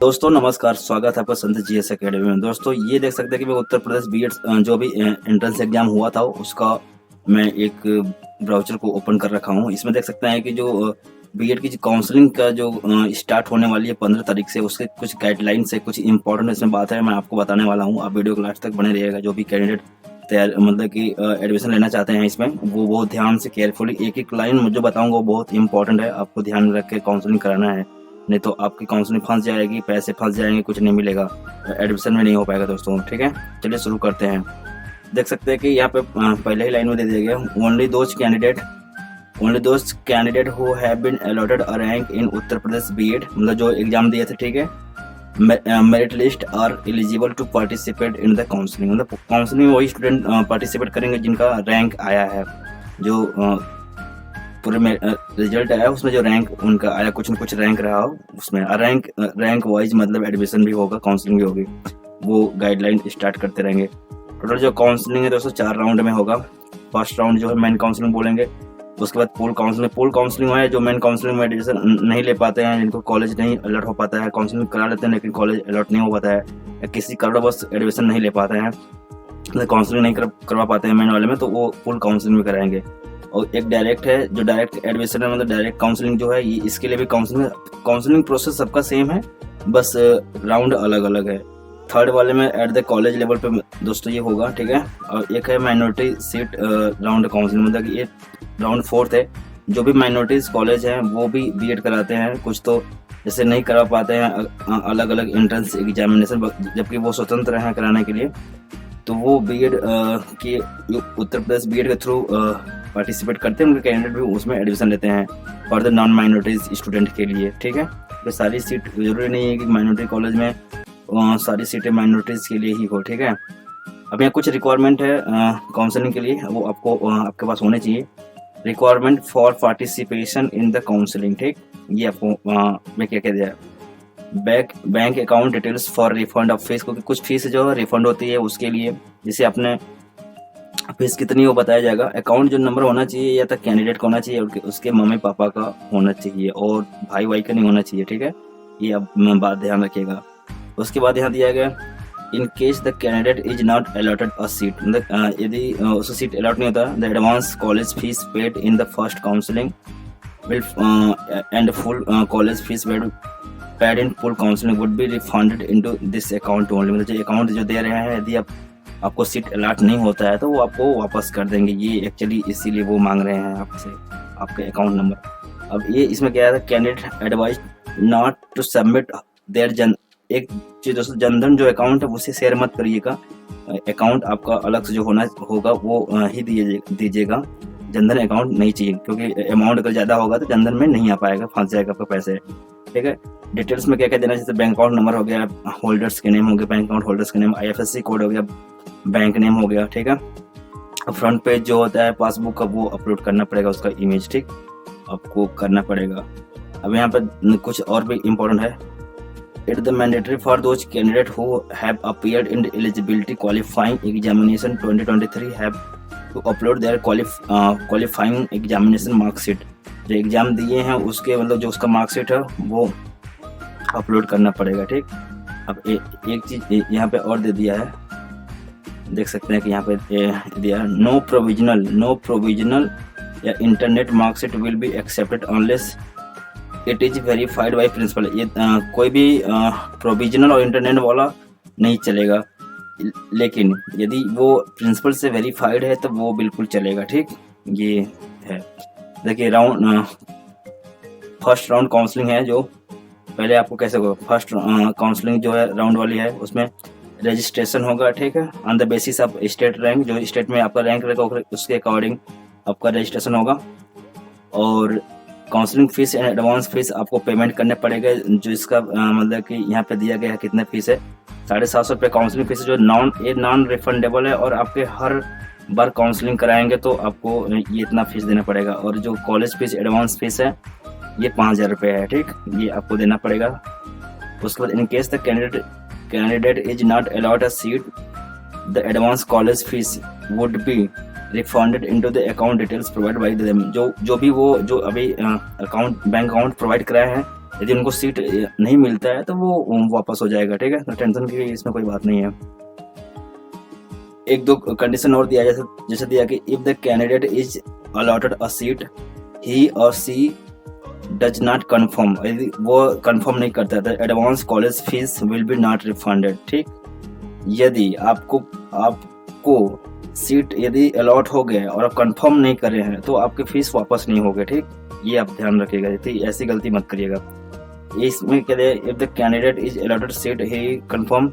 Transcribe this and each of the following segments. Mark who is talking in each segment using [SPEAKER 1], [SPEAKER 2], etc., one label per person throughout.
[SPEAKER 1] दोस्तों नमस्कार, स्वागत है आपका संत जीएस एकेडमी में। दोस्तों ये देख सकते हैं कि मैं उत्तर प्रदेश बीएड जो भी एंट्रेंस एग्जाम हुआ था उसका मैं एक ब्राउचर को ओपन कर रखा हूँ। इसमें देख सकते हैं कि जो बीएड की काउंसलिंग का जो स्टार्ट होने वाली है 15 तारीख से, उसके कुछ गाइडलाइंस है, कुछ इंपॉर्टेंट इसमें बात है, मैं आपको बताने वाला हूँ। आप वीडियो को लास्ट तक बने रहिएगा। जो भी कैंडिडेट तैयार मतलब कि एडमिशन लेना चाहते हैं इसमें, वो बहुत ध्यान से केयरफुली एक एक लाइन मुझे बताऊंगा, वो बहुत इंपॉर्टेंट है। आपको ध्यान में रख के काउंसलिंग कराना है, नहीं तो आपकी काउंसलिंग फंस जाएगी, पैसे फंस जाएंगे, कुछ नहीं मिलेगा, एडमिशन में नहीं हो पाएगा दोस्तों। ठीक है, चलिए शुरू करते हैं। देख सकते हैं कि यहाँ पे पहले ही लाइन में दे दिया गया, only those candidate who have been allotted a rank in Uttar Pradesh BEd, मतलब जो एग्जाम दिए थे, ठीक है, merit list are eligible to participate in the counselling. मतलब काउंसलिंग में वही स्टूडेंट पार्टिसिपेट करेंगे जिनका रैंक आया है, जो पूरे में रिजल्ट आया उसमें जो रैंक उनका आया, कुछ न कुछ रैंक रहा हो उसमें, रैंक वाइज मतलब एडमिशन भी होगा, काउंसलिंग भी होगी, वो गाइडलाइन स्टार्ट करते रहेंगे। टोटल जो काउंसलिंग है दोस्तों 4 राउंड में होगा। फर्स्ट राउंड जो है मेन काउंसलिंग बोलेंगे, उसके बाद पूल काउंसलिंग है, जो मेन काउंसलिंग में एडमिशन नहीं ले पाते हैं, जिनको कॉलेज नहीं अलॉट हो पाता है, काउंसलिंग करा लेते हैं लेकिन कॉलेज अलॉट नहीं हो पाता है, या किसी कारणवश एडमिशन नहीं ले पाते हैं, काउंसलिंग नहीं करवा पाते हैं मेन वाले में, तो वो फुल काउंसलिंग में कराएंगे। और एक डायरेक्ट है, जो डायरेक्ट एडमिशन है, मतलब डायरेक्ट काउंसलिंग जो है, ये इसके लिए भी काउंसलिंग प्रोसेस सबका सेम है, बस राउंड अलग अलग है। थर्ड वाले में एट द कॉलेज लेवल पे दोस्तों ये होगा, ठीक है। और एक है माइनॉरिटी सीट राउंड काउंसलिंग, मतलब ये राउंड 4 है। जो भी माइनॉरिटीज कॉलेज हैं वो भी बीएड कराते हैं, कुछ तो जैसे नहीं करा पाते हैं अलग अलग एंट्रेंस एग्जामिनेशन, जबकि वो स्वतंत्र हैं कराने के लिए, तो वो बीएड के उत्तर प्रदेश बीएड के थ्रू पार्टिसिपेट करते हैं, उनके कैंडिडेट भी उसमें एडमिशन लेते हैं for the non minorities student के लिए, ठीक है। तो सारी सीट जरूरी नहीं है कि माइनॉरिटी कॉलेज में सारी सीटें माइनॉरिटीज के लिए ही हो, ठीक है। अब यहाँ कुछ रिक्वायरमेंट है काउंसलिंग के लिए, वो आपको आपके पास होने चाहिए। Requirement for participation in the counselling, ठीक, ये आपको मैं क्या दिया, bank account details for refund of fees, क्योंकि कुछ फीस जो रिफंड होती है उसके लिए, जिसे आपने फीस कितनी वो बताया जाएगा। अकाउंट जो नंबर होना चाहिए या तो कैंडिडेट का होना चाहिए, उसके मम्मी पापा का होना चाहिए, और भाई का नहीं होना चाहिए, ठीक है, ये अब बात ध्यान रखिएगा। उसके बाद यहाँ दिया गया, इन case the candidate is not allotted a seat, मतलब यदि उसको सीट अलॉट नहीं होता, the advance college fees paid in the first counselling will and full college fees paid in full counselling would be refunded into this account only. मतलब जो account जो दे रहे हैं, यदि आपको सीट अलॉट नहीं होता है तो वो आपको वापस कर देंगे। ये एक्चुअली इसीलिए वो मांग रहे हैं आपसे आपके अकाउंट नंबर। अब ये इसमें क्या है, candidate advise not to submit there एक चीज दोस्तों, जनधन जो अकाउंट है उसे शेयर मत करिएगा, अकाउंट आपका अलग से जो होना होगा वो ही दीजिएगा। जनधन अकाउंट नहीं चाहिए, क्योंकि अमाउंट अगर ज्यादा होगा तो जनधन में नहीं आ पाएगा, फंस जाएगा आपका पैसे, ठीक है। डिटेल्स में क्या क्या देना, जैसे बैंक अकाउंट नंबर हो गया, होल्डर्स के नेम हो गया, बैंक अकाउंट होल्डर्स के नेम, IFSC कोड हो गया, बैंक नेम हो गया, ठीक है। फ्रंट पेज जो होता है पासबुक का, वो अपलोड करना पड़ेगा, उसका इमेज, ठीक, आपको करना पड़ेगा। अब यहाँ पर कुछ और भी इम्पोर्टेंट है, it the mandatory for those candidate who have appeared in eligibility qualifying examination 2023 have to upload their qualifying examination marksheet. जो एग्जाम दिए हैं उसके मतलब जो उसका मार्कशीट है वो अपलोड करना पड़ेगा, ठीक। अब एक चीज यहाँ पे और दे दिया है, देख सकते हैं कि यहाँ पे दिया है, नो प्रोविजनल या internet marksheet will be accepted unless it is verified by principal. ये कोई भी प्रोविजनल और इंटरनेट वाला नहीं चलेगा, लेकिन यदि वो प्रिंसिपल से वेरीफाइड है तो वो बिल्कुल चलेगा, ठीक। ये है, देखिए फर्स्ट राउंड काउंसलिंग है, जो पहले आपको कैसे होगा, फर्स्ट काउंसलिंग जो है राउंड वाली है, उसमें रजिस्ट्रेशन होगा, ठीक है, on the basis of state rank, जो स्टेट में आपका रैंक रहेगा उसके अकॉर्डिंग आपका रजिस्ट्रेशन होगा। और counselling fees and advance fees आपको पेमेंट करने पड़ेगा, जो इसका मतलब कि यहाँ पे दिया गया है कितने फीस है, 750 रुपये काउंसलिंग फीस, जो नॉन रिफंडेबल है, और आपके हर बार काउंसलिंग कराएंगे तो आपको ये इतना फीस देना पड़ेगा। और जो कॉलेज फीस एडवांस फीस है ये 5000 रुपये है, ठीक, ये आपको देना पड़ेगा। उसके बाद in case the candidate is not allot a seat, the advance college fees would be refunded into the account details provide by them. जो भी वो जो अभी अकाउंट बैंक अकाउंट प्रोवाइड कराए हैं यदि उनको सीट नहीं मिलता है तो वो वापस हो जाएगा, ठीक है। तो टेंशन की इसमें कोई बात नहीं है। एक दो कंडीशन और दिया, जैसे दिया कि if the candidate is allotted a seat he or she does not confirm, यदि वो कन्फर्म नहीं करता है advance college fees will be not refunded, ठीक। यदि आपको सीट यदि अलॉट हो गया और आप कंफर्म नहीं कर रहे हैं तो आपकी फीस वापस नहीं होगी, ठीक। ये आप ध्यान रखिएगा, ठीक, ऐसी गलती मत करिएगा। इसमें कह रहे if the candidate is allotted seat he confirm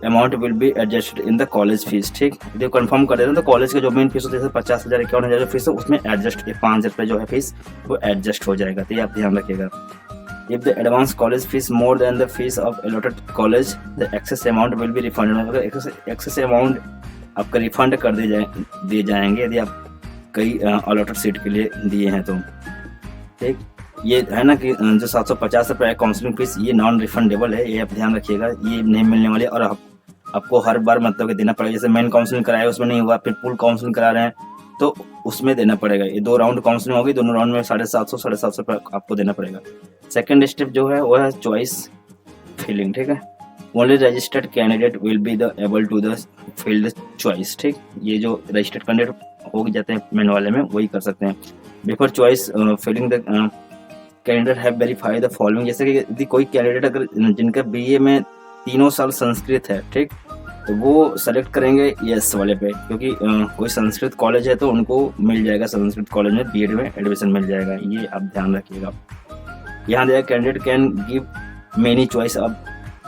[SPEAKER 1] amount will be adjusted in the college fees, ठीक। यदि कंफर्म कर देते हैं तो कॉलेज के जो मेन फीस होती है 50,000 51,000 फीस है, उसमें एडजस्ट 5 रुपये जो है फीस वो एडजस्ट हो जाएगा, तो ये आप ध्यान रखिएगा। If the advance college fees more than the fees of allotted college, the excess amount will be refunded। अगर excess amount आपका रिफंड कर दिए जाएंगे यदि आप कई अलॉटेड सीट के लिए दिए हैं तो, ठीक। ये है ना कि जो 750 रुपये काउंसलिंग फीस ये नॉन रिफंडेबल है, ये आप ध्यान रखिएगा, ये नहीं मिलने वाली। और आपको हर बार मतलब कि देना पड़ेगा। जैसे मेन काउंसलिंग कराया उसमें नहीं हुआ, फिर पूल काउंसलिंग करा रहे हैं तो उसमें देना पड़ेगा। ये 2 राउंड काउंसलिंग होगी, दोनों राउंड में 750 रुपये आपको देना पड़ेगा। सेकेंड स्टेप जो है वो है चॉइस फिलिंग, ठीक है। Only registered candidate will be the able to the fill the choice, ठीक। ये जो रजिस्टर्ड कैंडिडेट हो जाते हैं मेन वाले में वही कर सकते हैं। Before choice filling the candidate have verify the following, जैसे कि यदि कोई कैंडिडेट अगर जिनका बीए में 3 साल संस्कृत है, ठीक, तो वो सेलेक्ट करेंगे यस वाले पे, क्योंकि कोई संस्कृत कॉलेज है तो उनको मिल जाएगा संस्कृत कॉलेज में बीएड में एडमिशन मिल जाएगा, ये आप ध्यान रखिएगा। यहाँ देखा candidate can give many choice अब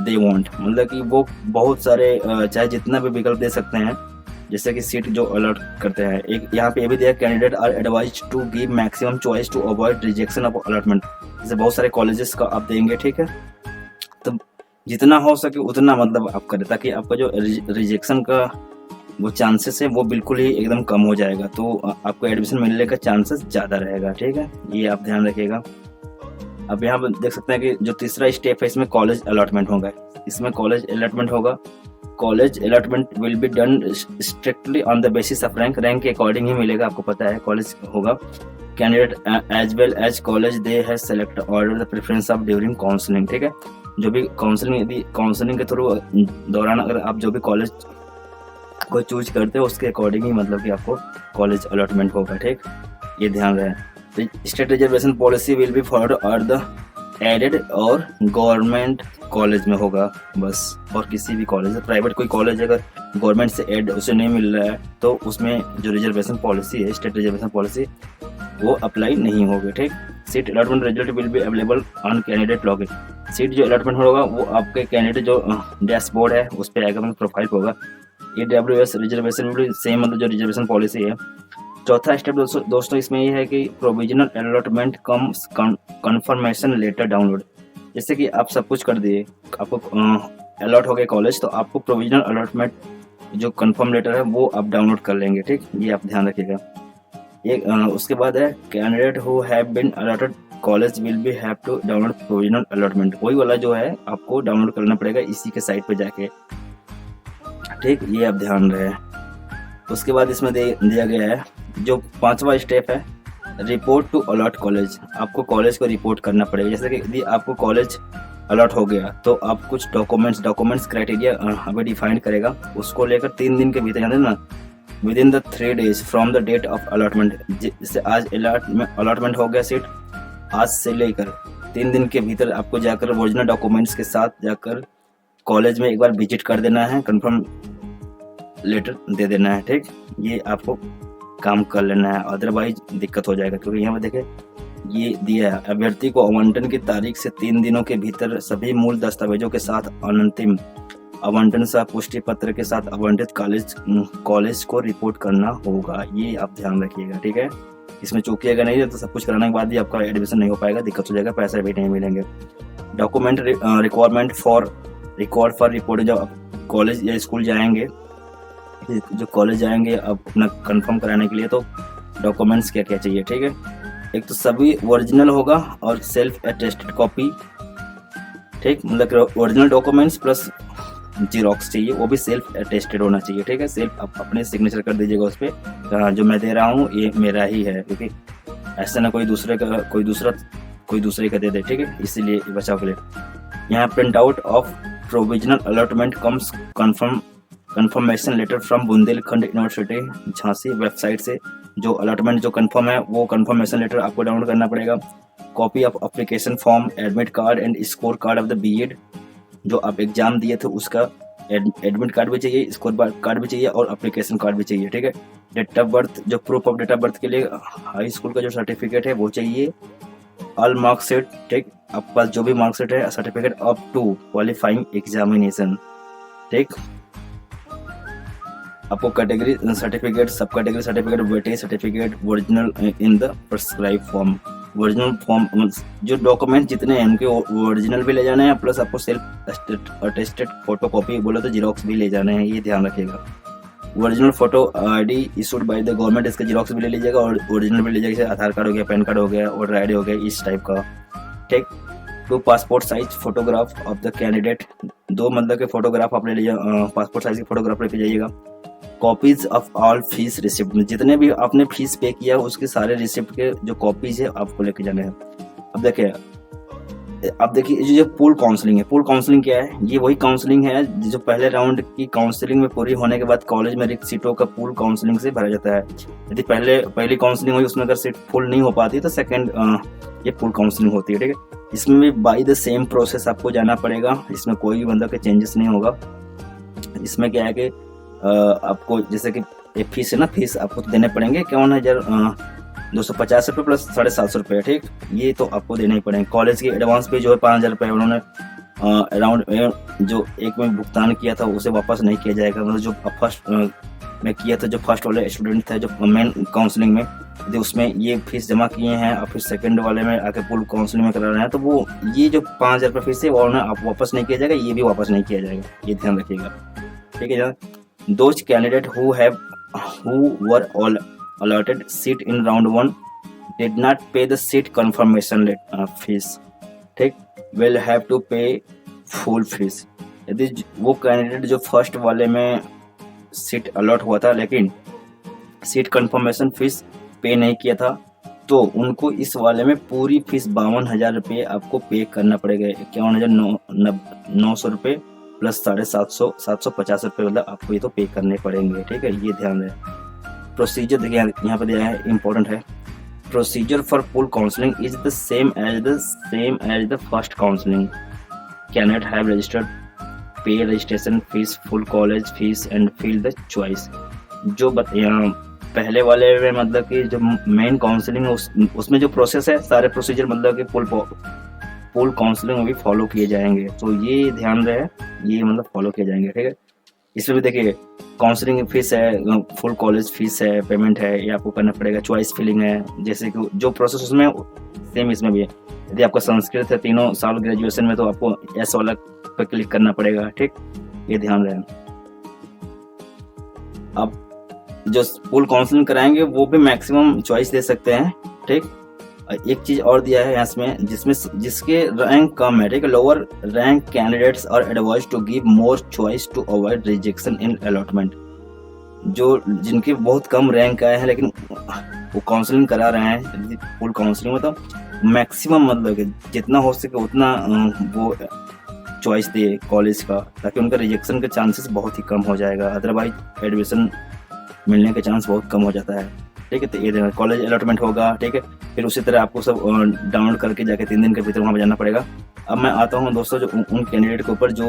[SPEAKER 1] दे वांट, मतलब कि वो बहुत सारे चाहे जितना भी विकल्प दे सकते हैं, जैसे कि सीट जो अलॉट करते हैं। एक यहाँ पे ये भी दिया candidate are advise to give maximum choice to avoid rejection of allotment, जैसे बहुत सारे कॉलेजेस का आप देंगे, ठीक है। तो जितना हो सके उतना मतलब आप करें ताकि आपका जो रिजेक्शन का वो चांसेस है वो बिल्कुल ही एकदम कम हो जाएगा, तो आपको एडमिशन मिलने का चांसेस ज़्यादा रहेगा, ठीक है। ये आप ध्यान रखिएगा। अब यहाँ पर देख सकते हैं कि जो तीसरा स्टेप है इसमें कॉलेज अलॉटमेंट होगा। इसमें कॉलेज अलॉटमेंट होगा। College allotment will be done strictly on the basis of rank के अकॉर्डिंग ही मिलेगा, आपको पता है कॉलेज होगा। Candidate as well as college they have select order the preference of during counselling, ठीक है। जो भी काउंसलिंग यदि काउंसलिंग के थ्रू दौरान अगर आप जो भी कॉलेज को चूज करते हो उसके अकॉर्डिंग ही मतलब कि आपको कॉलेज अलॉटमेंट होगा, ठीक। ये ध्यान रहे। State reservation policy will be followed और द एडेड और गवर्नमेंट कॉलेज में होगा बस, और किसी भी कॉलेज प्राइवेट कोई कॉलेज अगर गवर्नमेंट से एड उसे नहीं मिल रहा है तो उसमें जो रिजर्वेशन पॉलिसी है स्टेट रिजर्वेशन पॉलिसी वो अप्लाई नहीं होगी, ठीक। Seat allotment result will be available on candidate login, seat जो अलॉटमेंट होगा वो आपके कैंडिडेट जो डैशबोर्ड है उस पर आएगा, मतलब प्रोफाइल होगा। AWS रिजर्वेशन भी सेम मतलब जो रिजर्वेशन पॉलिसी है। चौथा स्टेप दोस्तों इसमें ये है कि provisional allotment cum confirmation letter download, जैसे कि आप सब कुछ कर दिए, आपको अलॉट हो गए कॉलेज तो आपको प्रोविजनल अलॉटमेंट जो कंफर्म लेटर है वो आप डाउनलोड कर लेंगे, ठीक। ये आप ध्यान रखिएगा। एक उसके बाद है candidate who have been allotted college will be have to download provisional allotment, वही वाला जो है आपको डाउनलोड करना पड़ेगा इसी के साइट पे जाके, ठीक। ये आप ध्यान रहे। उसके बाद इसमें दिया गया है जो 5वां स्टेप है रिपोर्ट टू अलॉट कॉलेज, आपको कॉलेज को रिपोर्ट करना पड़ेगा। जैसे कि यदि आपको कॉलेज अलॉट हो गया तो आप कुछ डॉक्यूमेंट्स क्राइटेरिया अभी डिफाइन करेगा, उसको लेकर 3 दिन के भीतर, ना within the 3 days from the date of allotment, जैसे आज अलॉटमेंट हो गया सीट, आज से लेकर 3 दिन के भीतर आपको जाकर ओरिजिनल डॉक्यूमेंट्स के साथ जाकर कॉलेज में एक बार विजिट कर देना है, कंफर्म लेटर दे देना है, ठीक। ये आपको काम कर लेना है, अदरवाइज दिक्कत हो जाएगा। क्योंकि यहाँ पे देखें ये दिया है अभ्यर्थी को आवंटन की तारीख से 3 दिनों के भीतर सभी मूल दस्तावेजों के साथ अंतिम आवंटन सह पुष्टि पत्र के साथ आवंटित कॉलेज को रिपोर्ट करना होगा। ये आप ध्यान रखिएगा, ठीक है। इसमें चूकिएगा नहीं तो सब कुछ कराने के बाद भी आपका एडमिशन नहीं हो पाएगा, दिक्कत हो जाएगा, पैसे भी नहीं मिलेंगे। Document requirement for record for report, जब आप कॉलेज या स्कूल जाएंगे, जो कॉलेज जाएंगे अब अपना कंफर्म कराने के लिए, तो डॉक्यूमेंट्स क्या क्या चाहिए, ठीक है। एक तो सभी ओरिजिनल होगा और सेल्फ अटेस्टेड कॉपी, ठीक, मतलब ओरिजिनल डॉक्यूमेंट्स प्लस जीरोक्स चाहिए, वो भी सेल्फ अटेस्टेड होना चाहिए, ठीक है। सेल्फ आप अपने सिग्नेचर कर दीजिएगा उस पर, जो मैं दे रहा हूँ ये मेरा ही है, क्योंकि ऐसा ना कोई दूसरा कोई दूसरे का दे दे, ठीक है, इसीलिए बचाव के लिए। यहाँ print out of provisional allotment cum confirmation letter from Bundelkhand university Jhansi website से जो अलॉटमेंट जो कंफर्म है वो कंफर्मेशन लेटर आपको डाउनलोड करना पड़ेगा। Copy of application form, admit card and score card of the BEd, जो आप एग्जाम दिए थे उसका एडमिट कार्ड भी चाहिए, स्कोर कार्ड भी चाहिए और एप्लीकेशन कार्ड भी चाहिए, ठीक है। डेट ऑफ बर्थ, जो proof of date of birth के लिए हाई स्कूल का जो सर्टिफिकेट है वो चाहिए। ऑल मार्कशीट, ठीक, आपके पास जो भी मार्कशीट है, certificate up to qualifying examination, ठीक। आपको कैटेगरी सर्टिफिकेट, सब category certificate, weightage certificate, original in the prescribe form. Original form जो डॉक्यूमेंट जितने हैं उनके ओरिजिनल भी ले जाने हैं, प्लस आपको सेल्फ अटेस्टेड फोटो कॉपी बोले तो जीरोक्स भी ले जाने हैं, ये ध्यान रखिएगा। Original photo ID issued by the government, इसके जीरोक्स भी ले लीजिएगा और ओरिजिनल भी ले लीजिएगा, जैसे आधार कार्ड हो गया, पैन कार्ड हो गया, वोटर आईडी हो गया, इस टाइप का, ठीक। 2 passport size photograph of the candidate, 2 मतलब के फोटोग्राफ आप ले लीजिए, पासपोर्ट साइज की फोटोग्राफ लेके जाइएगा। Copies of all fees receipt, जितने भी आपने फीस पे किया उसके सारे रिसिप्ट के जो कॉपीज है आपको लेके जाने हैं। अब देखिए जो पूल काउंसलिंग है, पूल काउंसलिंग क्या है? ये वही काउंसलिंग है जो पहले राउंड की काउंसलिंग में पूरी होने के बाद कॉलेज में रिक्त सीटों का पूल काउंसलिंग से भरा जाता है। यदि पहली काउंसलिंग हुई उसमें अगर सीट फुल नहीं हो पाती तो सेकंड ये पूल काउंसलिंग होती है, ठीक है। इसमें भी बाई द सेम प्रोसेस आपको जाना पड़ेगा, इसमें कोई भी मतलब के चेंजेस नहीं होगा। इसमें क्या है कि आपको जैसे कि एक फीस है ना, फीस आपको देने पड़ेंगे 51,250 रुपये प्लस 750 रुपये, ठीक, ये तो आपको देने ही पड़ेंगे। कॉलेज की एडवांस पे जो है 5,000 रुपये उन्होंने अराउंड जो एक में भुगतान किया था उसे वापस नहीं किया जाएगा। मतलब जो फर्स्ट में किया था, जो फर्स्ट वाले स्टूडेंट थे जो मेन काउंसलिंग में, यदि उसमें ये फीस जमा किए हैं और फिर सेकंड वाले में आके पूल काउंसलिंग में करा रहे हैं तो वो ये जो 5,000 रुपये फीस है वो आप वापस नहीं किया जाएगा, ये भी वापस नहीं किया जाएगा, ये ध्यान रखिएगा, ठीक है। Those candidates who were all allotted seat in round 1 did not pay the seat confirmation fees, ठीक, will have to pay full fees। यदि वो कैंडिडेट जो फर्स्ट वाले में सीट अलॉट हुआ था लेकिन सीट कंफर्मेशन फीस पे नहीं किया था तो उनको इस वाले में पूरी फीस 52,000 रुपये आपको पे करना पड़ेगा। 51,900 रुपये प्लस 750 रुपये मतलब आपको ये तो पे करने पड़ेंगे, ठीक है, ये ध्यान रहे। प्रोसीजर देखिए यहाँ पे दिया है, इंपॉर्टेंट है। Procedure for pool counselling is the same as the first counselling. Candidate have registered, pay registration fees, full college fees and fill the choice. जो पहले वाले में मतलब कि जो मेन काउंसलिंग है उसमें जो प्रोसेस है सारे प्रोसीजर मतलब कि पूल काउंसलिंग में भी फॉलो किए जाएंगे, तो ये ध्यान रहे, ये मतलब फॉलो किए जाएंगे, ठीक है। इसमें भी देखिए काउंसलिंग फीस है, फुल कॉलेज फीस है, पेमेंट है, ये आपको करना पड़ेगा। चॉइस फिलिंग है, जैसे कि जो प्रोसेस उसमें सेम इसमें भी है। यदि आपका संस्कृत है 3 साल ग्रेजुएशन में तो आपको एस वाला पर क्लिक करना पड़ेगा, ठीक, ये ध्यान रहे। अब जो पूल काउंसलिंग कराएंगे वो भी मैक्सिमम चॉइस दे सकते हैं, ठीक। एक चीज और दिया है इसमें जिसके रैंक कम है, ठीक है, lower rank candidates are advised to give more choice to avoid rejection in allotment. जो जिनके बहुत कम रैंक आए हैं लेकिन वो काउंसलिंग करा रहे हैं फुल काउंसलिंग में, तो मैक्सिमम मतलब कि जितना हो सके उतना वो चॉइस दे कॉलेज का, ताकि उनका रिजेक्शन के चांसेस बहुत ही कम हो जाएगा, अदरवाइज एडमिशन मिलने के चांस बहुत कम हो जाता है, ठीक है। तो ये कॉलेज अलॉटमेंट होगा, ठीक है, फिर उसी तरह आपको सब डाउनलोड करके जाके 3 दिन के भीतर वहाँ पर जाना पड़ेगा। अब मैं आता हूँ दोस्तों जो उन कैंडिडेट के ऊपर जो